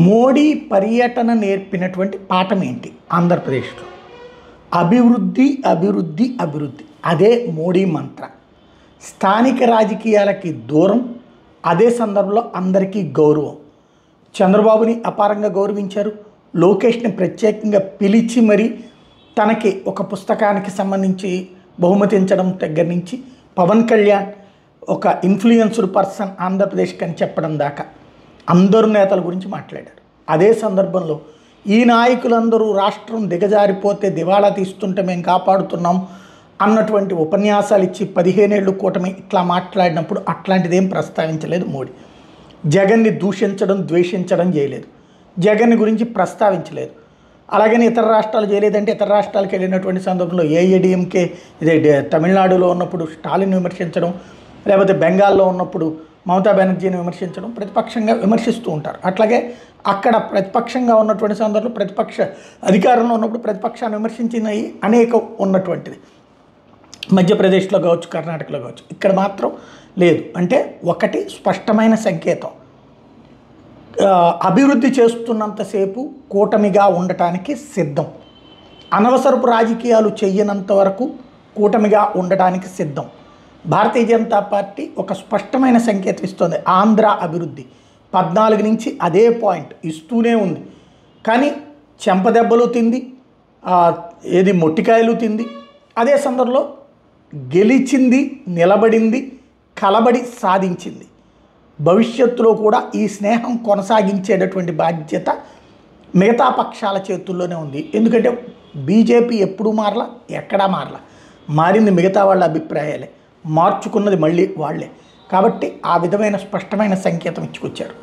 మోడీ పర్యటన నేర్పినటువంటి పాఠం ఏంటి? ఆంధ్రప్రదేశ్లో అభివృద్ధి అభివృద్ధి అభివృద్ధి, అదే మోడీ మంత్ర. స్థానిక రాజకీయాలకి దూరం, అదే సందర్భంలో అందరికీ గౌరవం. చంద్రబాబుని అపారంగా గౌరవించారు. లోకేష్ని ప్రత్యేకంగా పిలిచి మరి తనకి ఒక పుస్తకానికి సంబంధించి బహుమతించడం దగ్గర నుంచి పవన్ కళ్యాణ్ ఒక ఇన్ఫ్లుయెన్స్డ్ పర్సన్ ఆంధ్రప్రదేశ్కి అని చెప్పడం దాకా అందరు నేతల గురించి మాట్లాడారు. అదే సందర్భంలో ఈ నాయకులందరూ రాష్ట్రం దిగజారిపోతే దివాళా తీస్తుంటే మేము కాపాడుతున్నాం అన్నటువంటి ఉపన్యాసాలు ఇచ్చి 15 ఏళ్ళు కూటమి ఇట్లా మాట్లాడినప్పుడు అట్లాంటిది ఏం ప్రస్తావించలేదు మోడీ. జగన్ని దూషించడం ద్వేషించడం చేయలేదు, జగన్ గురించి ప్రస్తావించలేదు. అలాగని ఇతర రాష్ట్రాలు చేయలేదంటే ఇతర రాష్ట్రాలకు వెళ్ళినటువంటి సందర్భంలో ఏఐడిఎంకే ఇదే తమిళనాడులో ఉన్నప్పుడు స్టాలిన్ విమర్శించడం, లేకపోతే బెంగాల్లో ఉన్నప్పుడు మమతా బెనర్జీని విమర్శించడం, ప్రతిపక్షంగా విమర్శిస్తూ ఉంటారు. అట్లాగే అక్కడ ప్రతిపక్షంగా ఉన్నటువంటి సందర్భంలో ప్రతిపక్ష అధికారంలో ఉన్నప్పుడు ప్రతిపక్షాన్ని విమర్శించినవి అనేక ఉన్నటువంటిది. మధ్యప్రదేశ్లో కావచ్చు, కర్ణాటకలో కావచ్చు. ఇక్కడ మాత్రం లేదు. అంటే ఒకటి స్పష్టమైన సంకేతం, అభివృద్ధి చేస్తున్నంతసేపు కూటమిగా ఉండటానికి సిద్ధం, అనవసరపు రాజకీయాలు చెయ్యనంత వరకు కూటమిగా ఉండటానికి సిద్ధం. భారతీయ జనతా పార్టీ ఒక స్పష్టమైన సంకేతం ఇస్తుంది. ఆంధ్ర అభివృద్ధి 14 నుంచి అదే పాయింట్ ఇస్తూనే ఉంది. కానీ చెంపదెబ్బలు తింది, ఏది మొట్టికాయలు తింది. అదే సందర్భంలో గెలిచింది, నిలబడింది, కలబడి సాధించింది. భవిష్యత్తులో కూడా ఈ స్నేహం కొనసాగించేటటువంటి బాధ్యత మిగతా పక్షాల చేతుల్లోనే ఉంది. ఎందుకంటే బీజేపీ ఎప్పుడూ మారలా, ఎక్కడా మారలా. మారింది మిగతా వాళ్ళ అభిప్రాయాలే, మార్చుకున్నది మళ్ళీ వాళ్ళే. కాబట్టి ఆ విధమైన స్పష్టమైన సంకేతం ఇచ్చుకొచ్చారు.